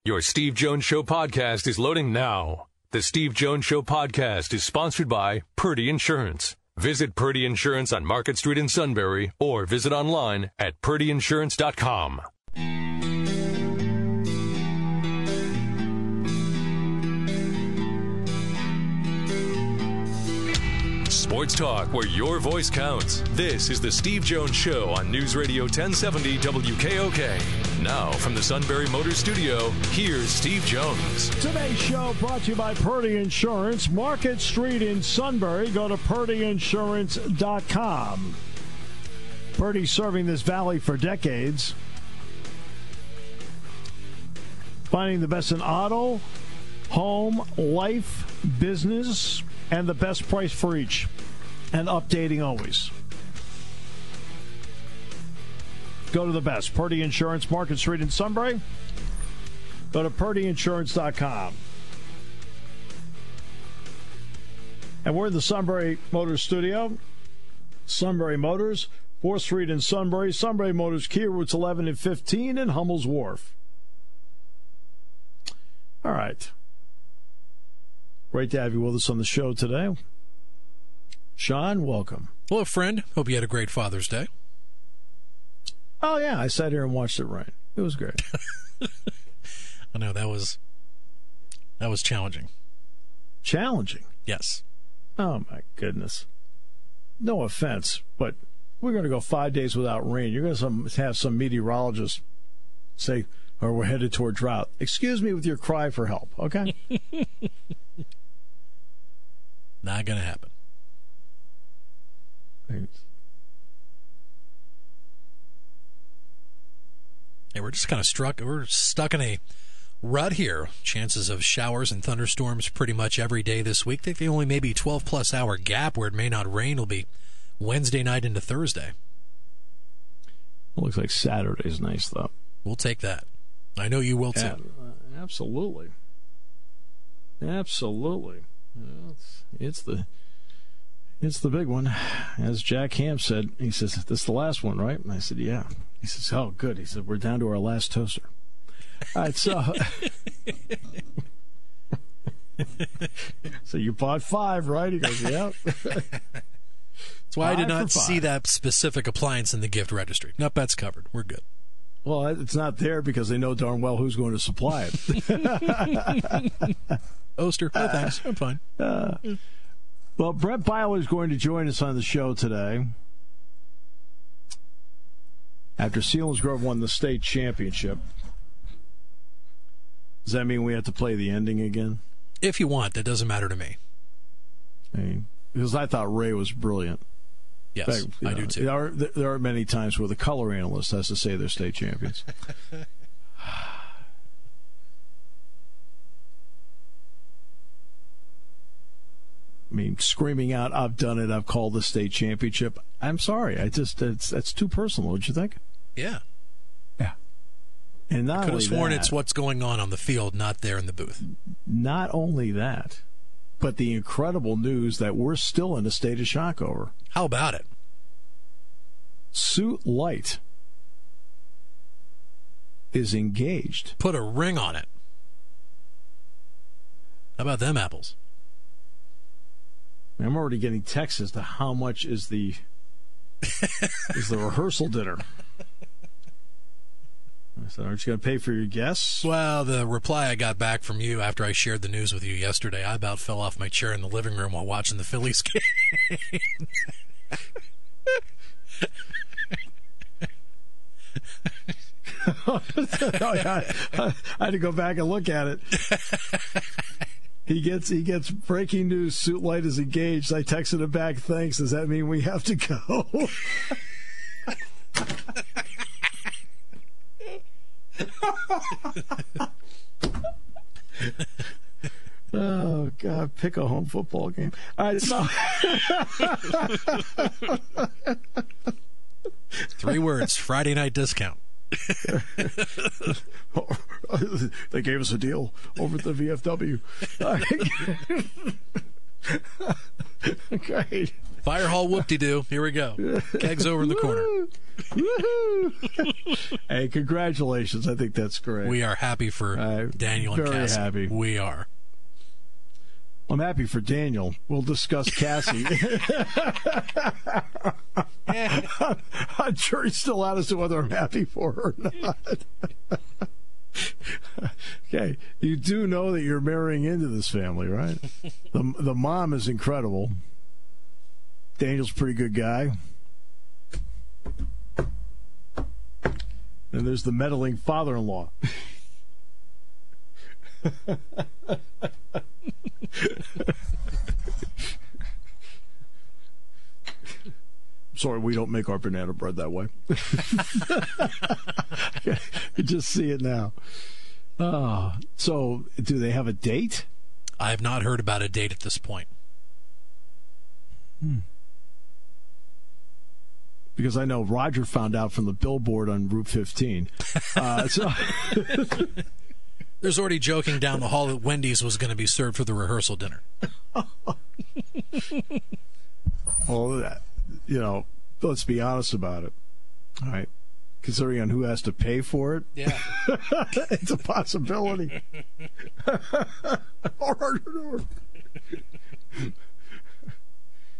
Your Steve Jones Show podcast is loading now. The Steve Jones Show podcast is sponsored by Purdy Insurance. Visit Purdy Insurance on Market Street in Sunbury or visit online at purdyinsurance.com. Sports talk where your voice counts. This is the Steve Jones Show on News Radio 1070 WKOK. Now, from the Sunbury Motors Studio, here's Steve Jones. Today's show brought to you by Purdy Insurance. Market Street in Sunbury. Go to purdyinsurance.com. Purdy serving this valley for decades. Finding the best in auto, home, life, business, and the best price for each. And updating always. Go to the best. Purdy Insurance, Market Street in Sunbury. Go to purdyinsurance.com. And we're in the Sunbury Motors Studio. Sunbury Motors, 4th Street in Sunbury. Sunbury Motors, Kia routes 11 and 15 in Hummel's Wharf. All right. Great to have you with us on the show today. Sean, welcome. Hello, friend. Hope you had a great Father's Day. Oh, yeah. I sat here and watched it rain. It was great. I know, that was challenging. Challenging? Yes. Oh, my goodness. No offense, but we're going to go 5 days without rain. You're going to have some meteorologist say, or we're headed toward drought. Excuse me with your cry for help, okay? Not going to happen. Hey, we're just kind of stuck in a rut here. Chances of showers and thunderstorms pretty much every day this week. I think the only maybe 12-plus hour gap where it may not rain will be Wednesday night into Thursday. It looks like Saturday's nice, though. We'll take that. I know you will, too. Yeah, absolutely. Absolutely. It's the big one. As Jack Ham said, he says, this is the last one, right? And I said, yeah. He says, oh, good. He said, we're down to our last toaster. All right, so so you bought 5, right? He goes, yeah. That's why I did not see that specific appliance in the gift registry. Nope, that's covered. We're good. Well, it's not there because they know darn well who's going to supply it. Oster, no thanks. I'm fine. Well, Brent Beiler is going to join us on the show today. After Selinsgrove won the state championship. Does that mean we have to play the ending again? If you want, that doesn't matter to me. Because I thought Ray was brilliant. Yes, fact, I do too. There are many times where the color analyst has to say they're state champions. I mean, screaming out, I've done it, I've called the state championship. I'm sorry. That's too personal, don't you think? Yeah. Yeah. And not I could have sworn that, it's what's going on the field, not there in the booth. Not only that, but the incredible news that we're still in a state of shock over. How about it? Suit Light is engaged. Put a ring on it. How about them apples? I'm already getting texts as to how much is the rehearsal dinner. I said, aren't you going to pay for your guests? Well, the reply I got back from you after I shared the news with you yesterday, I about fell off my chair in the living room while watching the Phillies game. I had to go back and look at it. He gets breaking news. Suit Light is engaged. I texted him back, thanks. Does that mean we have to go? Oh, God, pick a home football game. All right, so 3 words, Friday night discount. They gave us a deal over at the VFW. Great. Fire hall whoop-de-doo. Here we go. Kegs over in the corner. Hey, congratulations. I think that's great. We are happy for Daniel and Cassie. Very happy. We are. I'm happy for Daniel. We'll discuss Cassie. I'm sure he's still out as to whether I'm happy for her or not. Okay, you do know that you're marrying into this family, right? The mom is incredible. Daniel's a pretty good guy. And there's the meddling father-in-law. Sorry, we don't make our banana bread that way. You just see it now. So, do they have a date? I have not heard about a date at this point. Because I know Roger found out from the billboard on Route 15. There's already joking down the hall that Wendy's was going to be served for the rehearsal dinner. Well, let's be honest about it. All right. Considering on who has to pay for it, yeah, it's a possibility.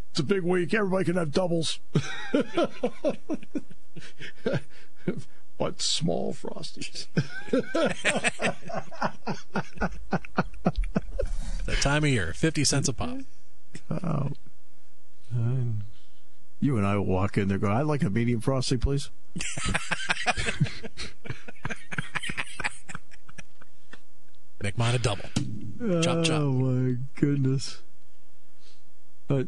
It's a big week. Everybody can have doubles. But small Frosties. That time of year, 50 cents a pop. You and I will walk in there and go, I'd like a medium Frosty, please. Make mine a double. Chop, chop. Oh, my goodness. But,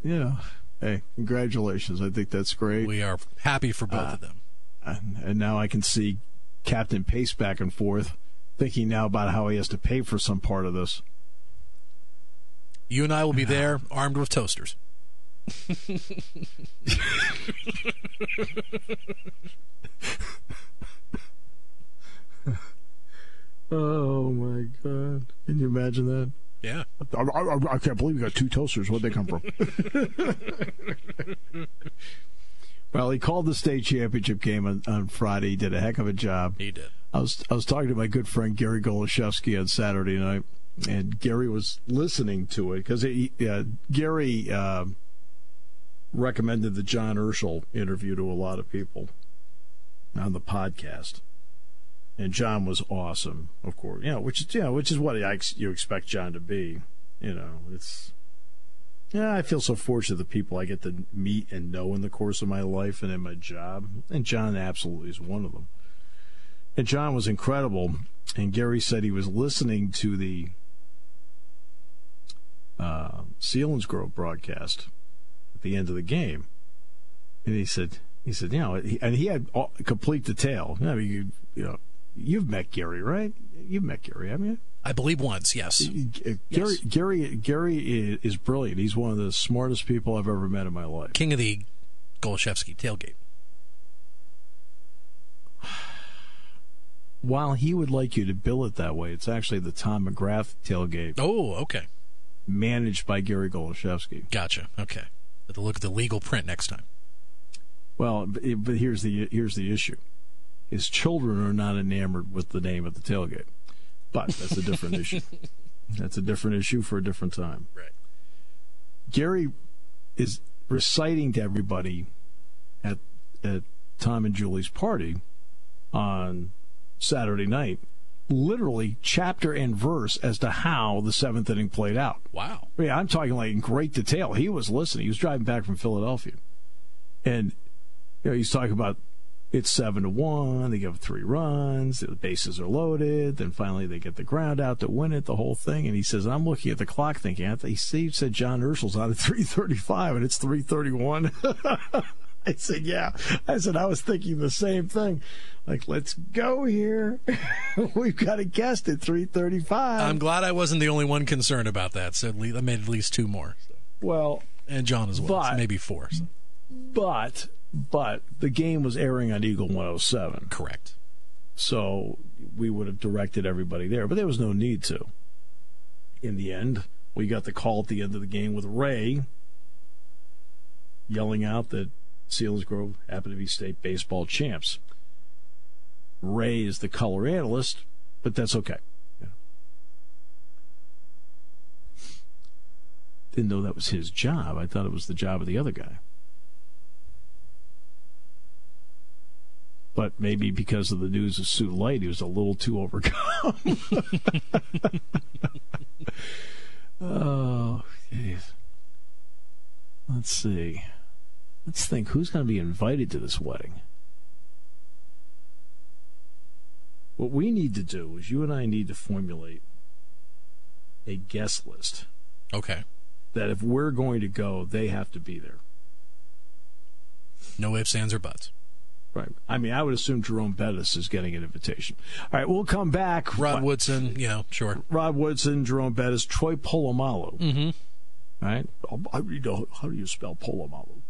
hey, congratulations. I think that's great. We are happy for both of them. And now I can see Captain Pace back and forth, thinking now about how he has to pay for some part of this. You and I will be there, armed with toasters. Oh, my God. Can you imagine that? Yeah. I can't believe you got 2 toasters. Where'd they come from? Well, he called the state championship game on Friday. He did a heck of a job. He did. I was talking to my good friend Gary Goloszewski on Saturday night, and Gary was listening to it because Gary recommended the John Urschel interview to a lot of people on the podcast. And John was awesome, of course. Which is what you expect John to be. I feel so fortunate the people I get to meet and know in the course of my life and in my job. And John absolutely is one of them. And John was incredible. And Gary said he was listening to the Selinsgrove broadcast at the end of the game. And he said, and he had complete detail. I mean, you've met Gary, right? You've met Gary, haven't you? I believe once, yes. Gary is brilliant. He's one of the smartest people I've ever met in my life. King of the Goloszewski tailgate. While he would like you to bill it that way, it's actually the Tom McGrath tailgate. Oh, okay. Managed by Gary Goloszewski. Gotcha. Okay. Have to look at the legal print next time. Well, but here's the issue. His children are not enamored with the name of the tailgate. But that's a different issue. That's a different issue for a different time. Right. Gary is reciting to everybody at Tom and Julie's party on Saturday night, literally chapter and verse as to how the 7th inning played out. Wow. I mean, I'm talking like in great detail. He was listening. He was driving back from Philadelphia. And he's talking about it's 7-1. They give 3 runs. The bases are loaded. Then finally they get the ground out to win it, the whole thing. And he says, I'm looking at the clock thinking, he said John Urschel's out at 3:35, and it's 3:31. I said, yeah. I said, I was thinking the same thing. Like, let's go here. We've got a guest at 3:35. I'm glad I wasn't the only one concerned about that. So I made at least 2 more. So. Well, and John as well. So maybe 4. So. But the game was airing on Eagle 107. Correct. So we would have directed everybody there, but there was no need to. In the end, we got the call at the end of the game with Ray yelling out that Selinsgrove happened to be state baseball champs. Ray is the color analyst, but that's okay. Yeah. Didn't know that was his job. I thought it was the job of the other guy. But maybe because of the news of Sue Light, he was a little too overcome. Oh, jeez. Let's see. Let's think. Who's going to be invited to this wedding? What we need to do is you and I need to formulate a guest list. Okay. That if we're going to go, they have to be there. No ifs, ands, or buts. Right. I mean, I would assume Jerome Bettis is getting an invitation. All right, we'll come back. Rod Woodson, sure. Rod Woodson, Jerome Bettis, Troy Polamalu. Mm-hmm. Right? How do you spell Polamalu?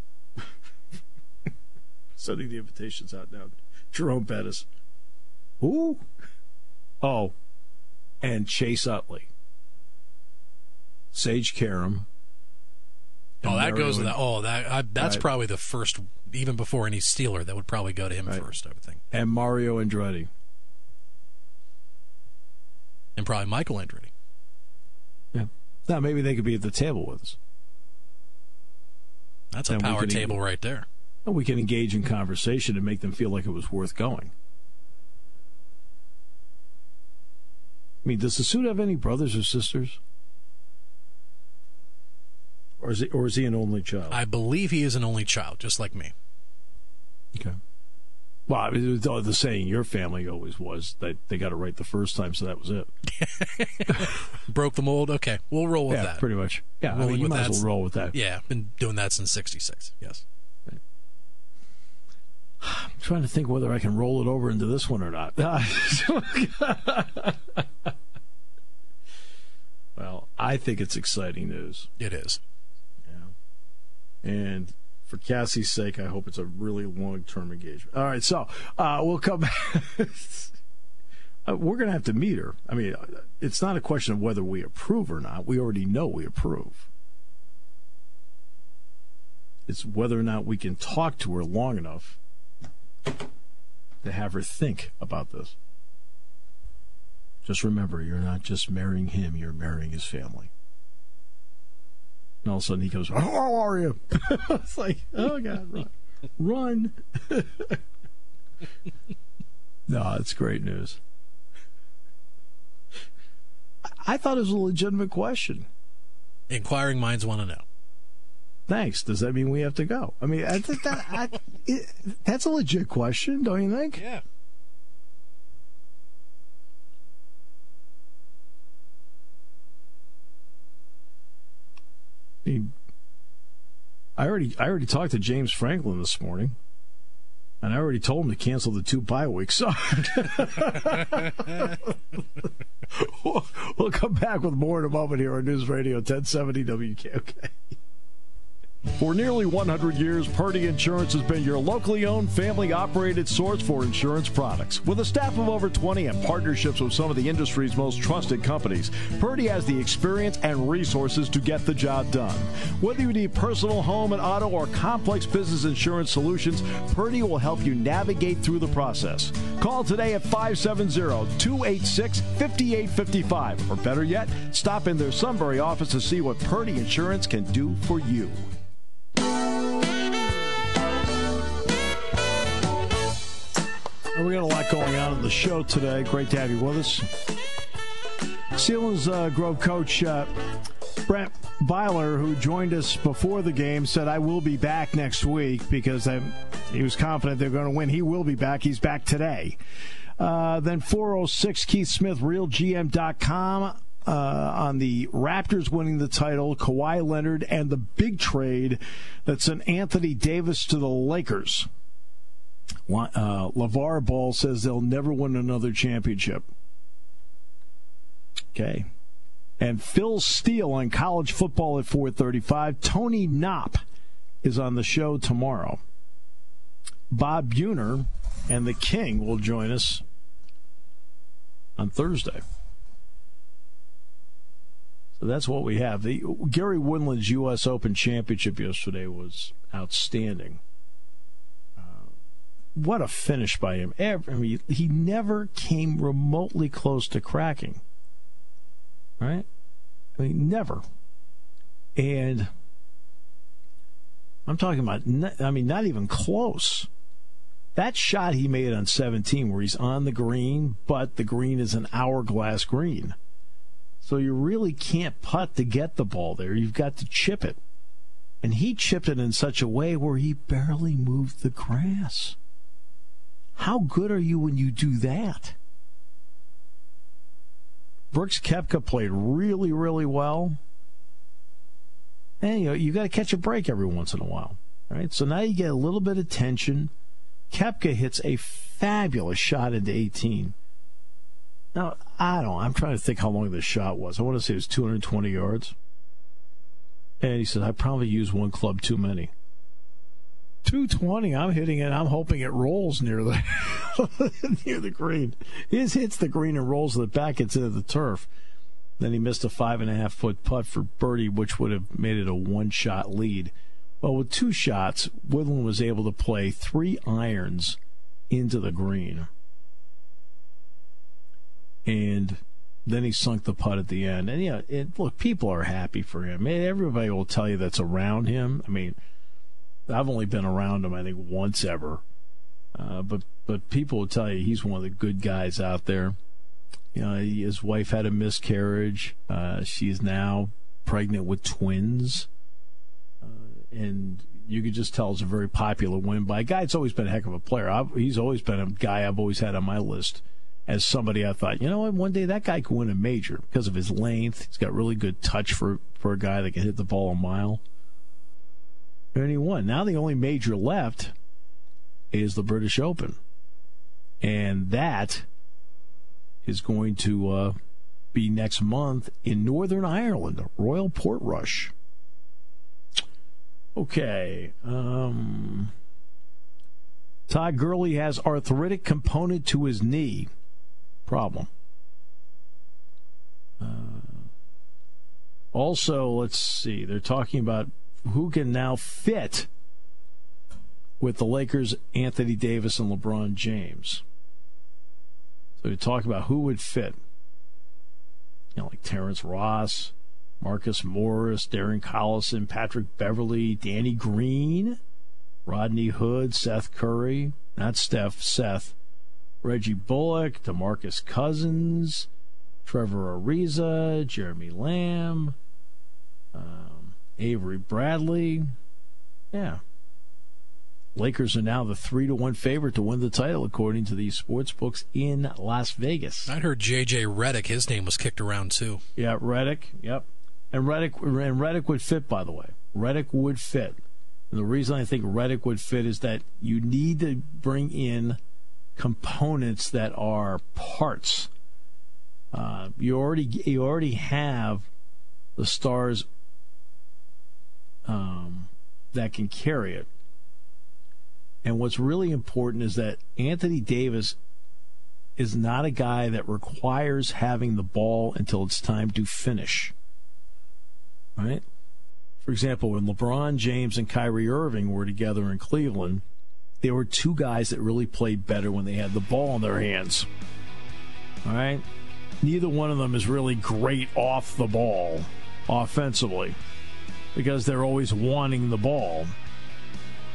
Sending the invitations out now. Jerome Bettis. Who? Oh, and Chase Utley. Sage Karam. Oh, that goes to that. Oh, that's right. Probably the first, even before any Steeler, that would probably go to him first, I would think. And Mario Andretti. And probably Michael Andretti. Yeah. Now, maybe they could be at the table with us. That's a power table right there. And we can engage in conversation and make them feel like it was worth going. I mean, does the suit have any brothers or sisters? Or is he an only child? I believe he is an only child, just like me. Okay. Well, I mean, the saying your family always was that they got it right the first time, so that was it. Broke the mold? Okay, we'll roll with that. Yeah, pretty much. Yeah, I mean, you might as well roll with that. Yeah, been doing that since '66, yes. Right. I'm trying to think whether I can roll it over into this one or not. Well, I think it's exciting news. It is. Yeah. And for Cassie's sake, I hope it's a really long-term engagement. All right, so we'll come back. We're going to have to meet her. I mean, it's not a question of whether we approve or not. We already know we approve. It's whether or not we can talk to her long enough to have her think about this. Just remember, you're not just marrying him, you're marrying his family. And all of a sudden he goes, how are you? It's like, oh, God, run. No, it's great news. I thought it was a legitimate question. Inquiring minds want to know. Thanks. Does that mean we have to go? I mean, I think that's a legit question, don't you think? Yeah. I already talked to James Franklin this morning, and I already told him to cancel the 2 bye weeks. So we'll come back with more in a moment here on News Radio 1070 WKOK. For nearly 100 years, Purdy Insurance has been your locally owned, family-operated source for insurance products. With a staff of over 20 and partnerships with some of the industry's most trusted companies, Purdy has the experience and resources to get the job done. Whether you need personal, home, and auto, or complex business insurance solutions, Purdy will help you navigate through the process. Call today at 570-286-5855. Or better yet, stop in their Sunbury office to see what Purdy Insurance can do for you. We got a lot going on in the show today. Great to have you with us. Selinsgrove coach Brent Beiler, who joined us before the game, said, I will be back next week because he was confident they're going to win. He will be back. He's back today. Then 406 Keith Smith, RealGM.com. On the Raptors winning the title, Kawhi Leonard, and the big trade that sent Anthony Davis to the Lakers. LeVar Ball says they'll never win another championship. Okay. And Phil Steele on college football at 4:35. Tony Knopp is on the show tomorrow. Bob Buhner and the King will join us on Thursday. So that's what we have. The Gary Woodland's U.S. Open Championship yesterday was outstanding. What a finish by him. He never came remotely close to cracking. Right? Never. And I'm talking about, not even close. That shot he made on 17 where he's on the green, but the green is an hourglass green. So you really can't putt to get the ball there. You've got to chip it. And he chipped it in such a way where he barely moved the grass. How good are you when you do that? Brooks Koepka played really, really well. And you got to catch a break every once in a while. Right? So now you get a little bit of tension. Koepka hits a fabulous shot into 18. Now, I'm trying to think how long this shot was. I want to say it was 220 yards. And he said, I probably used one club too many. 220, I'm hitting it. I'm hoping it rolls near the green. His hits the green and rolls to the back. It's into the turf. Then he missed a 5.5-foot putt for birdie, which would have made it a one-shot lead. Well, with two shots, Woodland was able to play 3 irons into the green. And then he sunk the putt at the end. And, look, people are happy for him. Everybody will tell you that's around him. I've only been around him, I think, once ever. But people will tell you he's one of the good guys out there. His wife had a miscarriage. She is now pregnant with twins. And you could just tell it's a very popular win by a guy that's always been a heck of a player. He's always been a guy I've always had on my list as somebody I thought, one day that guy could win a major because of his length. He's got really good touch for a guy that can hit the ball a mile. And he won. Now the only major left is the British Open. And that is going to be next month in Northern Ireland, Royal Portrush. Okay. Todd Gurley has arthritic component to his knee. Problem. Also, let's see. They're talking about who can now fit with the Lakers, Anthony Davis and LeBron James. So they're talking about who would fit. Like Terrence Ross, Marcus Morris, Darren Collison, Patrick Beverly, Danny Green, Rodney Hood, Seth Curry, not Steph, Seth, Reggie Bullock, DeMarcus Cousins, Trevor Ariza, Jeremy Lamb, Avery Bradley. Yeah. Lakers are now the 3-1 favorite to win the title, according to these sports books in Las Vegas. I heard J.J. Redick, his name was kicked around too. Yeah, Redick, yep. And Redick would fit, by the way. Redick would fit. And the reason I think Redick would fit is that you need to bring in components that are parts. You already have the stars that can carry it. And what's really important is that Anthony Davis is not a guy that requires having the ball until it's time to finish. Right? For example, when LeBron James and Kyrie Irving were together in Cleveland, there were two guys that really played better when they had the ball in their hands. All right? Neither one of them is really great off the ball offensively because they're always wanting the ball.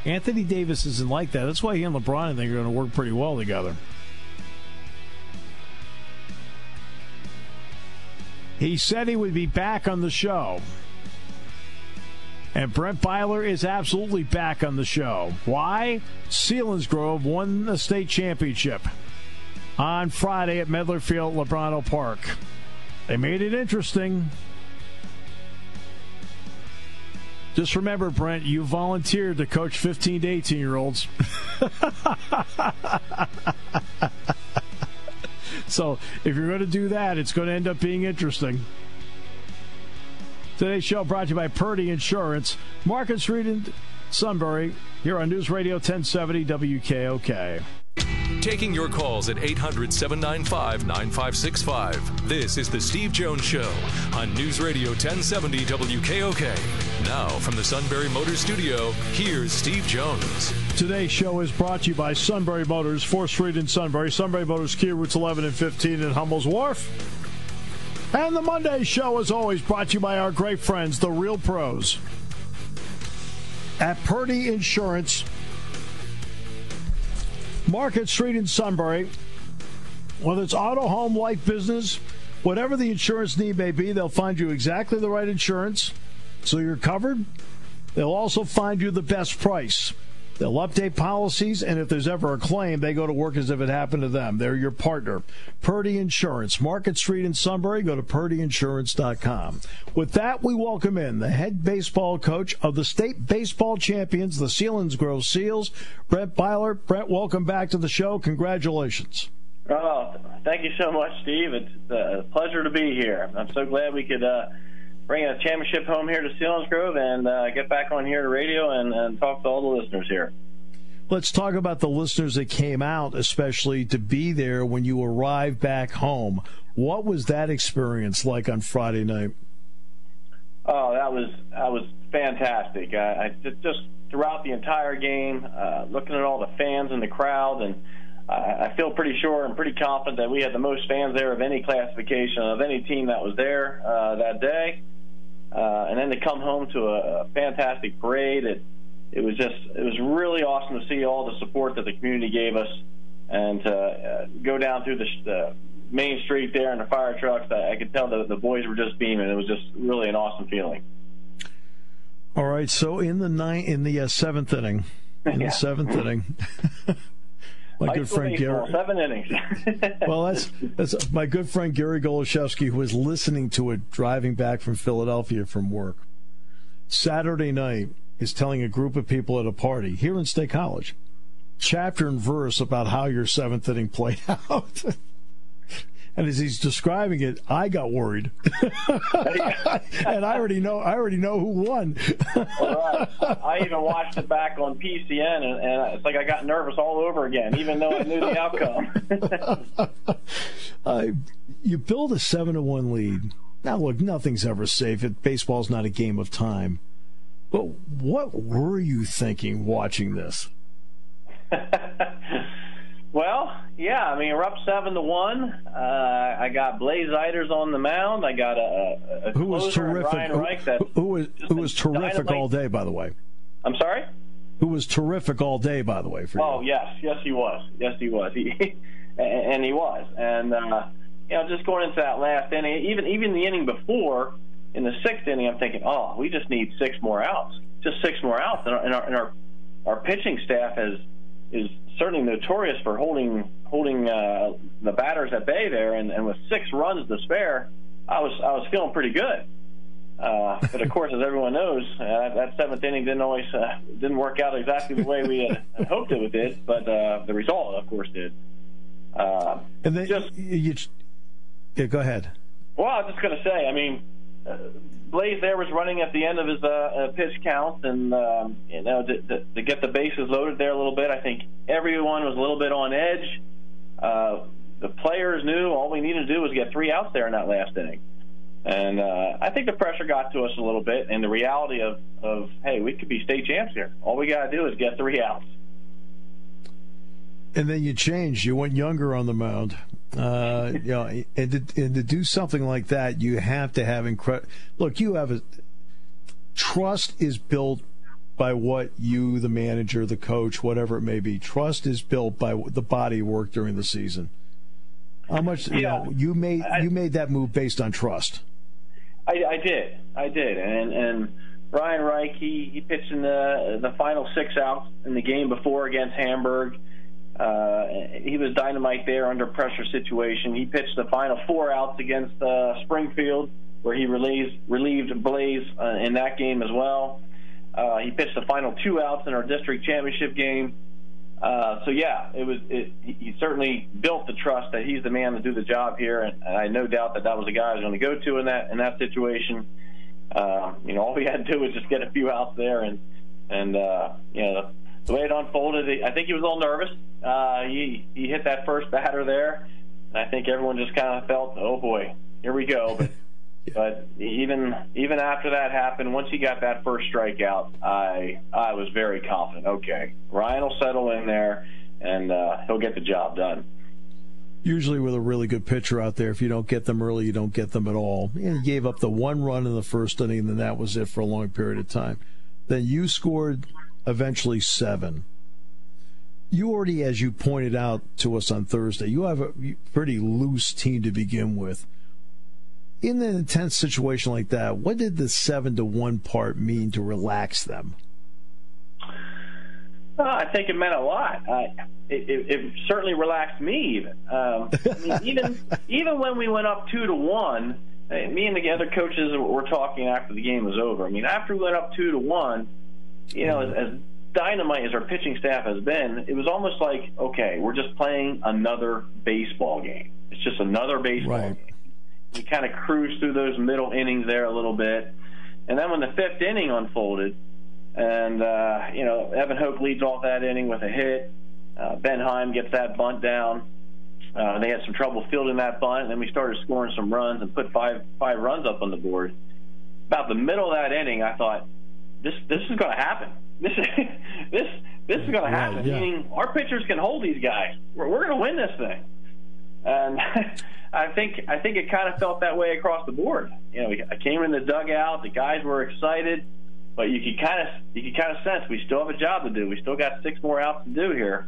Anthony Davis isn't like that. That's why he and LeBron, I think, are going to work pretty well together. He said he would be back on the show. And Brent Beiler is absolutely back on the show. Why? Selinsgrove won the state championship on Friday at Medler Field, Lebrano Park. They made it interesting. Just remember, Brent, you volunteered to coach 15 to 18-year-olds. So if you're going to do that, it's going to end up being interesting. Today's show brought to you by Purdy Insurance, Market Street in Sunbury, here on News Radio 1070 WKOK. taking your calls at 800-795-9565. This is The Steve Jones Show on News Radio 1070 WKOK. Now, from the Sunbury Motors Studio, here's Steve Jones. Today's show is brought to you by Sunbury Motors, 4th Street in Sunbury. Sunbury Motors, Kia routes 11 and 15 in Hummel's Wharf. And the Monday show, as always, brought to you by our great friends, the Real Pros at Purdy Insurance, Market Street in Sunbury. Whether it's auto, home, life, business, whatever the insurance need may be, they'll find you exactly the right insurance so you're covered. They'll also find you the best price. They'll update policies, and if there's ever a claim, they go to work as if it happened to them. They're your partner. Purdy Insurance, Market Street in Sunbury. Go to purdyinsurance.com. With that, we welcome in the head baseball coach of the state baseball champions, the Selinsgrove Seals, Brent Beiler. Brent, welcome back to the show. Congratulations. Oh, thank you so much, Steve. It's a pleasure to be here. I'm so glad we could bring a championship home here to Selinsgrove and get back on here to radio and talk to all the listeners here. Let's talk about the listeners that came out, especially to be there when you arrived back home. What was that experience like on Friday night? Oh, that was fantastic. I just throughout the entire game, looking at all the fans in the crowd, and I feel pretty sure and pretty confident that we had the most fans there of any classification of any team that was there that day. And then to come home to a fantastic parade, it was really awesome to see all the support that the community gave us, and to go down through the main street there in the fire trucks. I could tell the boys were just beaming. It was just really an awesome feeling. All right, so in the seventh inning, my good friend Gary. 7 innings. Well, that's my good friend Gary Goloszewski, who was listening to it driving back from Philadelphia from work. Saturday night is telling a group of people at a party here in State College, chapter and verse about how your 7th inning played out. And as he's describing it, I got worried, and I already know who won. Well, I even watched it back on PCN, and it's like I got nervous all over again, even though I knew the outcome. You build a 7-1 lead. Now, look, nothing's ever safe. Baseball's not a game of time. But what were you thinking watching this? Well, yeah, I mean, we're up 7-1. I got Blaze Eiders on the mound. I got a who was terrific. Ryan Reich who was terrific all day, by the way. I'm sorry? Who was terrific all day, by the way, for you. Oh, yes, he was. And he was. And just going into that last inning, even the inning before, in the 6th inning, I'm thinking, we just need 6 more outs. Just 6 more outs. And our pitching staff is certainly notorious for holding the batters at bay there, and with 6 runs to spare, I was feeling pretty good. But of course, as everyone knows, that 7th inning didn't work out exactly the way we had hoped it did, but the result, of course, did. And then go ahead. Well, I was just going to say, I mean, Blaze there was running at the end of his pitch count, and to get the bases loaded there a little bit. I think everyone was a little bit on edge. The players knew all we needed to do was get 3 outs there in that last inning, and I think the pressure got to us a little bit, and the reality of hey, we could be state champs here. All we got to do is get 3 outs. And then you changed. You went younger on the mound. And to do something like that, you have to have look, you have trust is built by what you, the manager, the coach, whatever it may be. Trust is built by the body work during the season. How much you made that move based on trust? I did, and Ryan Reich he pitched in the final 6 outs in the game before against Hamburg. He was dynamite there under pressure situation. He pitched the final 4 outs against Springfield, where he relieved Blaze in that game as well. He pitched the final 2 outs in our district championship game. He certainly built the trust that he's the man to do the job here, and I had no doubt that was the guy I was going to go to in that situation. All we had to do was just get a few outs there, and the way it unfolded, I think he was a little nervous. He hit that first batter there, and I think everyone just kind of felt, oh boy, here we go. But even after that happened, once he got that first strikeout, I was very confident. Okay, Ryan will settle in there, and he'll get the job done. Usually with a really good pitcher out there, if you don't get them early, you don't get them at all. And he gave up the one run in the first inning, and then that was it for a long period of time. Then you scored eventually 7. You already, as you pointed out to us on Thursday, you have a pretty loose team to begin with. In an intense situation like that, what did the 7-1 part mean to relax them? I think it meant a lot. It certainly relaxed me. Even when we went up 2-1, me and the other coaches were talking after the game was over. I mean, after we went up 2-1, as dynamite as our pitching staff has been, it was almost like, okay, we're just playing another baseball game. It's just another baseball game. We kind of cruised through those middle innings there a little bit, and then when the 5th inning unfolded. And, Evan Hope leads off that inning with a hit. Ben Heim gets that bunt down. They had some trouble fielding that bunt, and then we started scoring some runs and put five runs up on the board. About the middle of that inning, I thought, this is going to happen. This is going to happen. Yeah. Meaning our pitchers can hold these guys. We're going to win this thing. And I think it kind of felt that way across the board. I came in the dugout. The guys were excited. But you could kind of sense we still have a job to do. We still got 6 more outs to do here,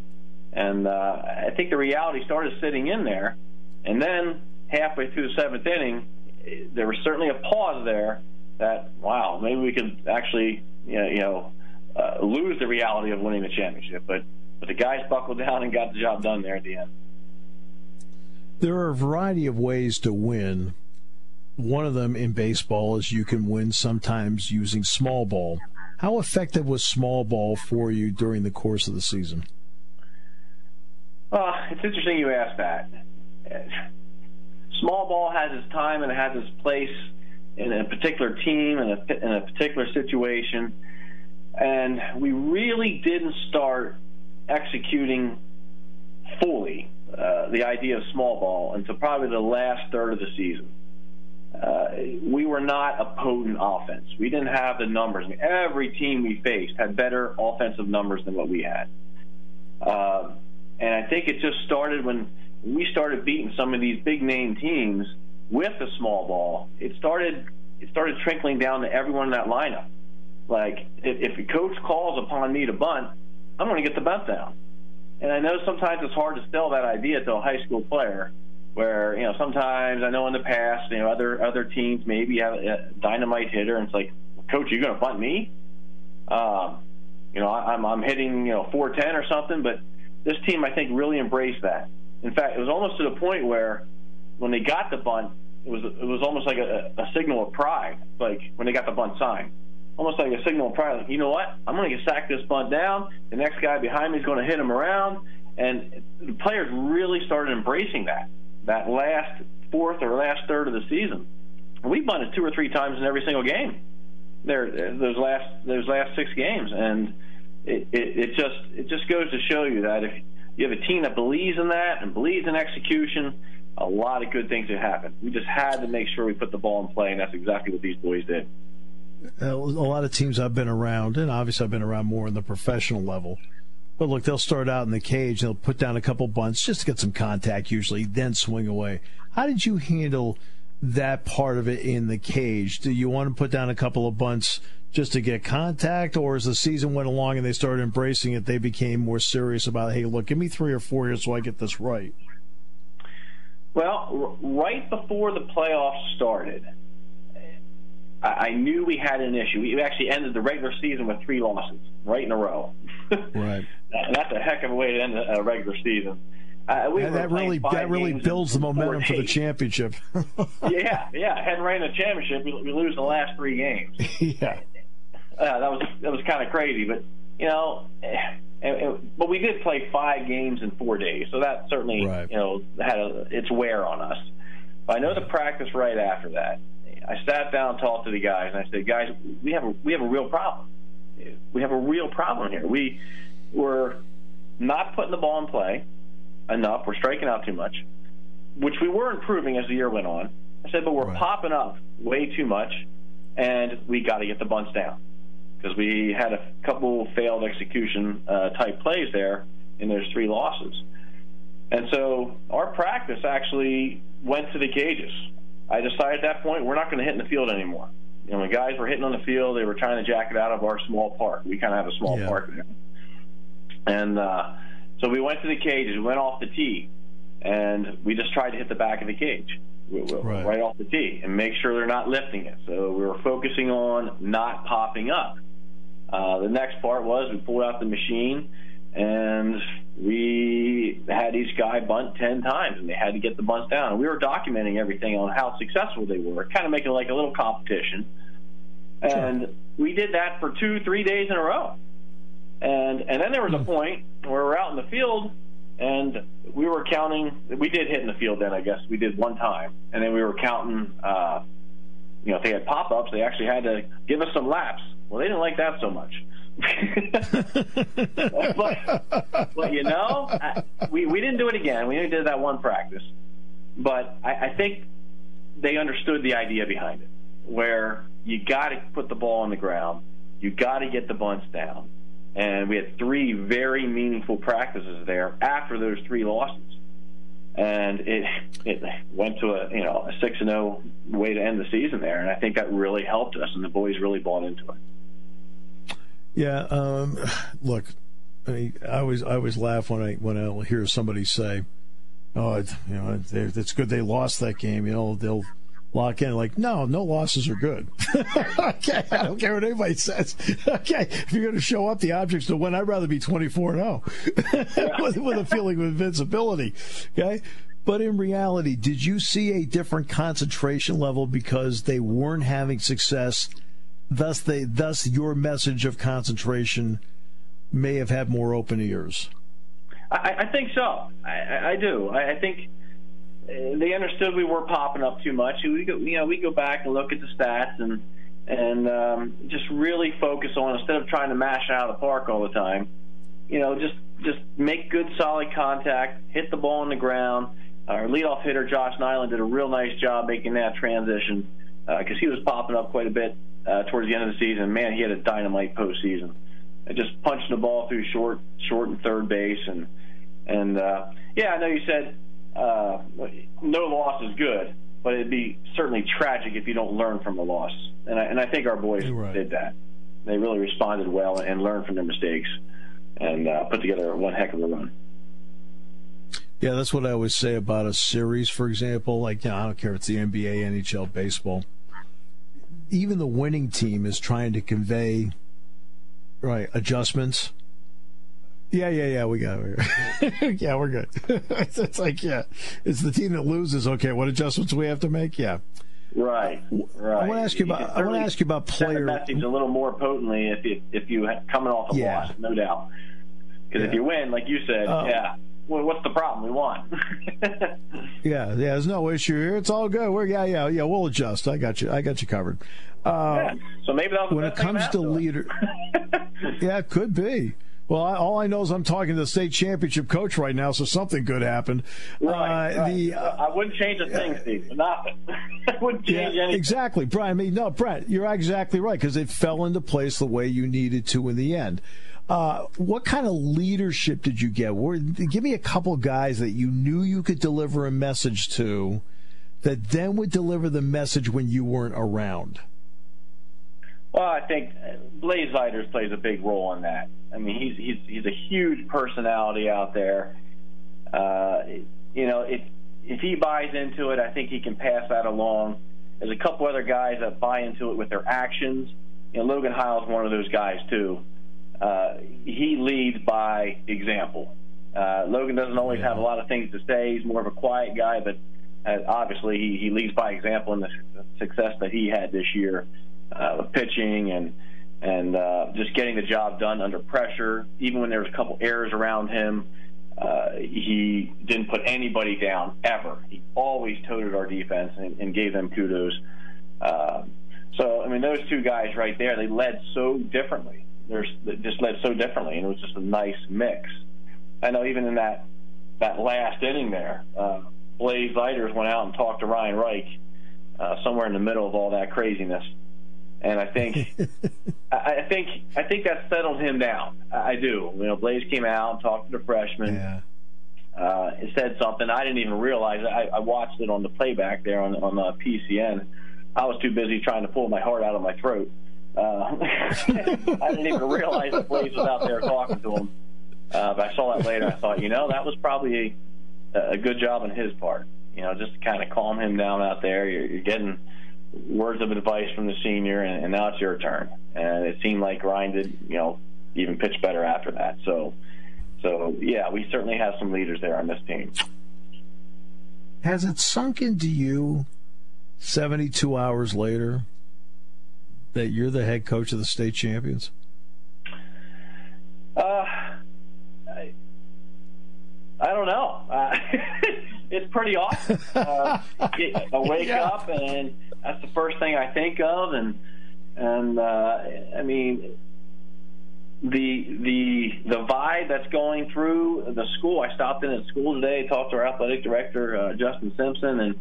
and I think the reality started sitting in there. And then halfway through the 7th inning, there was certainly a pause there. That wow, maybe we could actually lose the reality of winning the championship. But the guys buckled down and got the job done there at the end. There are a variety of ways to win. One of them in baseball is you can win sometimes using small ball. How effective was small ball for you during the course of the season? It's interesting you ask that. Small ball has its time and it has its place in a particular team and in a particular situation. And we really didn't start executing fully the idea of small ball until probably the last third of the season. We were not a potent offense. We didn't have the numbers. I mean, every team we faced had better offensive numbers than what we had. And I think it just started when we started beating some of these big-name teams with the small ball. It started trickling down to everyone in that lineup. Like, if a coach calls upon me to bunt, I'm going to get the bunt down. And I know sometimes it's hard to sell that idea to a high school player, where sometimes I know in the past other teams maybe have a dynamite hitter and it's like, Coach, you going to bunt me? I'm hitting 410 or something, but this team I think really embraced that. In fact, it was almost to the point where when they got the bunt, it was almost like a signal of pride, like when they got the bunt signed. Almost like a signal of pride, like, you know what? I'm going to sack this bunt down. The next guy behind me is going to hit him around. And the players really started embracing that last fourth or last third of the season. We bunted 2 or 3 times in every single game those last 6 games. And it just goes to show you that if you have a team that believes in that and believes in execution, a lot of good things have happened. We just had to make sure we put the ball in play, and that's exactly what these boys did. A lot of teams I've been around, and obviously I've been around more in the professional level. But look, they'll start out in the cage, they'll put down a couple bunts just to get some contact usually, then swing away. How did you handle that part of it in the cage? Do you want to put down a couple of bunts just to get contact, or as the season went along and they started embracing it, they became more serious about, hey, look, give me 3 or 4 here so I get this right? Well, right before the playoffs started, I knew we had an issue. We actually ended the regular season with 3 losses right in a row. Right. And that's a heck of a way to end a regular season. That really builds the momentum for the championship. yeah. Heading right into the championship, we lose the last 3 games. Yeah. That was kind of crazy, but but we did play 5 games in 4 days, so that certainly had its wear on us. But I know the practice right after that, I sat down and talked to the guys, and I said, guys, we have a real problem. We have a real problem here. we're not putting the ball in play enough. We're striking out too much, which we were improving as the year went on. I said, but we're popping up way too much, and we got to get the bunts down because we had a couple failed execution type plays there in those 3 losses. And so our practice actually went to the cages. I decided at that point we're not going to hit in the field anymore. You know, when guys were hitting on the field, they were trying to jack it out of our small park. We kind of have a small park there. And so we went to the cages. We went off the tee, and we just tried to hit the back of the cage right off the tee and make sure they're not lifting it. So we were focusing on not popping up. The next part was we pulled out the machine, and we had each guy bunt 10 times, and they had to get the bunts down. And we were documenting everything on how successful they were, kind of making it like a little competition. And we did that for 2-3 days in a row. And then there was a point where we're out in the field, and we were counting. We did hit in the field then, I guess. We did one time. And then we were counting, if they had pop-ups, they actually had to give us some laps. Well, they didn't like that so much. but we didn't do it again. We only did that one practice. But I think they understood the idea behind it, where you got to put the ball on the ground. You got to get the bunts down. And we had 3 very meaningful practices there after those 3 losses. And it went to a 6-0 way to end the season there. And I think that really helped us, and the boys really bought into it. Yeah, look, I always laugh when I hear somebody say, "Oh, it's good they lost that game." They'll lock in like, no losses are good. Okay, I don't care what anybody says. Okay, if you're going to show up the objects to win, I'd rather be 24-0 with a feeling of invincibility. Okay. But in reality, did you see a different concentration level because they weren't having success? Thus, your message of concentration may have had more open ears. I think so. I do. I think they understood we were popping up too much. We go back and look at the stats and just really focus on, instead of trying to mash out of the park all the time, just make good solid contact, hit the ball on the ground. Our leadoff hitter Josh Nyland did a real nice job making that transition because he was popping up quite a bit towards the end of the season. Man, he had a dynamite postseason. Just punching the ball through short and third base, and I know you said no loss is good, but it'd be certainly tragic if you don't learn from a loss. And I think our boys did that. They really responded well and learned from their mistakes, and put together one heck of a run. Yeah, that's what I always say about a series, for example. Like, I don't care if it's the NBA, NHL, baseball. Even the winning team is trying to convey adjustments. Yeah, we got it. Yeah, we're good. It's like, it's the team that loses. Okay, what adjustments do we have to make? Yeah. Right. I want to ask you about player. Send the message a little more potently if you coming off a loss, no doubt. Because if you win, like you said, well, what's the problem? We won. Yeah, there's no issue here. It's all good. We'll adjust. I got you covered. So maybe that was when it comes to leader. Yeah, it could be. Well, all I know is I'm talking to the state championship coach right now, so something good happened. Right. I wouldn't change a thing, Steve. Nothing. I wouldn't change anything. Exactly, Brian. Brett, you're exactly right, because it fell into place the way you needed to in the end. What kind of leadership did you get? Give me a couple guys that you knew you could deliver a message to that then would deliver the message when you weren't around. Well, I think Blaze Viders plays a big role in that. I mean, he's a huge personality out there. If he buys into it, I think he can pass that along. There's a couple other guys that buy into it with their actions. Logan Hiles is one of those guys too. He leads by example. Logan doesn't always have a lot of things to say. He's more of a quiet guy, but obviously he leads by example in the success that he had this year. Pitching and just getting the job done under pressure. Even when there was a couple errors around him, he didn't put anybody down ever. He always toted our defense and gave them kudos. So, I mean, those two guys right there, they led so differently. just led so differently, and it was just a nice mix. I know even in that last inning there, Blaze Leiters went out and talked to Ryan Reich somewhere in the middle of all that craziness, and I think I think that settled him down. I do. You know, Blaze came out and talked to the freshman. Yeah. It said something I didn't even realize. I watched it on the playback there on PCN. I was too busy trying to pull my heart out of my throat. I didn't even realize that Blaze was out there talking to him. But I saw that later. I thought, that was probably a good job on his part. Just to kind of calm him down out there. You're getting words of advice from the senior, and now it's your turn. And it seemed like Ryan did, even pitch better after that. So yeah, we certainly have some leaders there on this team. Has it sunk into you 72 hours later that you're the head coach of the state champions? I don't know. It's pretty awesome. I wake up, and that's the first thing I think of, and I mean, the vibe that's going through the school. I stopped in at school today, talked to our athletic director, Justin Simpson,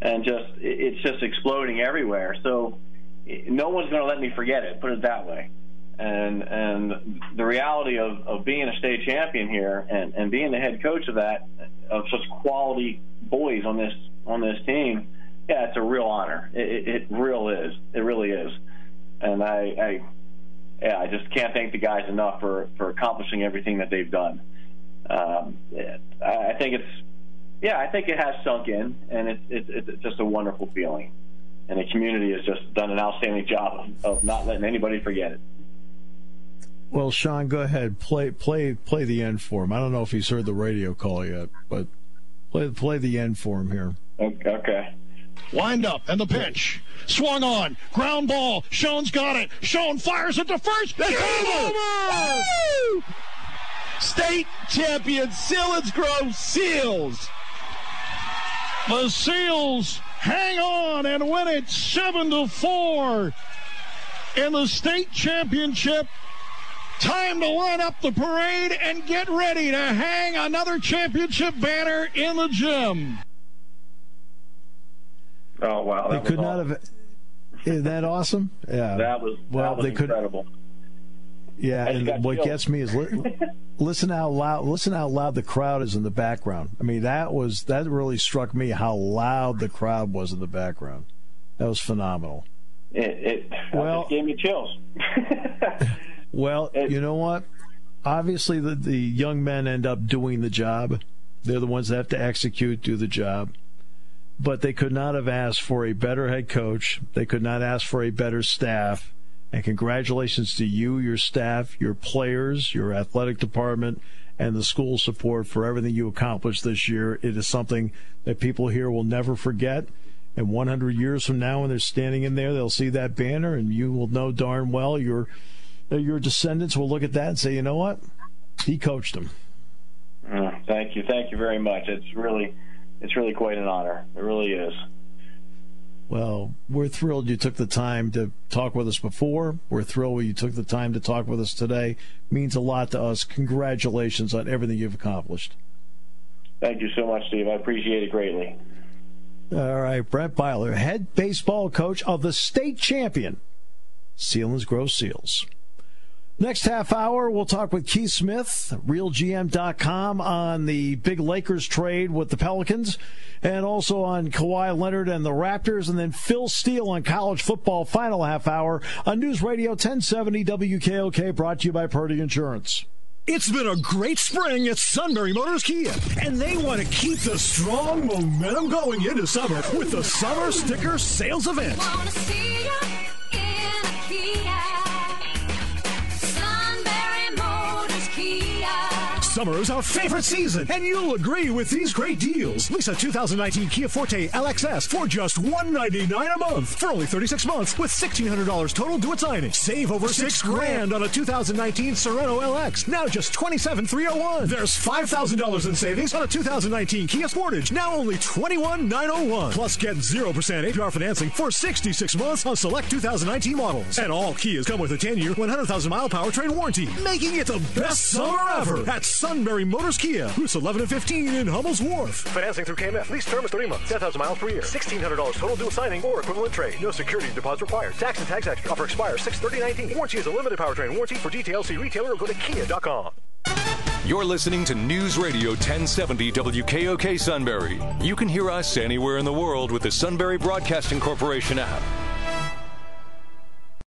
and it's just exploding everywhere. So no one's going to let me forget it, put it that way. And the reality of being a state champion here and being the head coach of such quality boys on this team, yeah, it's a real honor. It really is. And I just can't thank the guys enough for accomplishing everything that they've done. I think it has sunk in, and it's just a wonderful feeling. And the community has just done an outstanding job of not letting anybody forget it. Well, Sean, go ahead. Play the end for him. I don't know if he's heard the radio call yet, but play the end for him here. Okay. Wind up, and the pitch. Swung on. Ground ball. Schoen's got it. Schoen fires it to first. It's over! State champion Selinsgrove Seals. The Seals hang on and win it 7-4 in the state championship. Time to line up the parade and get ready to hang another championship banner in the gym. Oh, wow. They could not have. Isn't that awesome? Yeah. That was incredible. Yeah, and what gets me is listen out loud. Listen how loud the crowd is in the background. I mean, that really struck me how loud the crowd was in the background. That was phenomenal. It gave me chills. Well, you know what? Obviously, the young men end up doing the job. They're the ones that have to execute, do the job. But they could not have asked for a better head coach. They could not ask for a better staff. And congratulations to you, your staff, your players, your athletic department, and the school support for everything you accomplished this year. It is something that people here will never forget. And 100 years from now, when they're standing in there, they'll see that banner, and you will know darn well your descendants will look at that and say, you know what? He coached them. Thank you very much. It's really quite an honor. It really is. Well, we're thrilled you took the time to talk with us before. We're thrilled you took the time to talk with us today. It means a lot to us. Congratulations on everything you've accomplished. Thank you so much, Steve. I appreciate it greatly. All right, Brent Beiler, head baseball coach of the state champion Selinsgrove Seals. Next half hour, we'll talk with Keith Smith, RealGM.com, on the big Lakers trade with the Pelicans, and also on Kawhi Leonard and the Raptors, and then Phil Steele on college football final half hour on News Radio 1070 WKOK, brought to you by Purdy Insurance. It's been a great spring at Sunbury Motors Kia, and they want to keep the strong momentum going into summer with the Summer Sticker Sales Event. Summer Summer is our favorite season, and you'll agree with these great deals. Lease a 2019 Kia Forte LXS for just $199 a month for only 36 months with $1,600 total due at signing. Save over $6,000 on a 2019 Sorento LX, now just $27,301. There's $5,000 in savings on a 2019 Kia Sportage, now only $21,901. Plus, get 0% APR financing for 66 months on select 2019 models. And all Kias come with a 10-year, 100,000-mile powertrain warranty, making it the best summer ever at Sunbury Motors Kia, routes 11 and 15 in Hummel's Wharf. Financing through KMF. Lease term is 30 months, 10,000 miles per year. $1,600 total due at signing or equivalent trade. No security deposit required. Tax and tax extra. Offer expires 6/30/19. Warranty is a limited powertrain warranty. For details, see retailer or go to kia.com. You're listening to News Radio 1070 WKOK Sunbury. You can hear us anywhere in the world with the Sunbury Broadcasting Corporation app.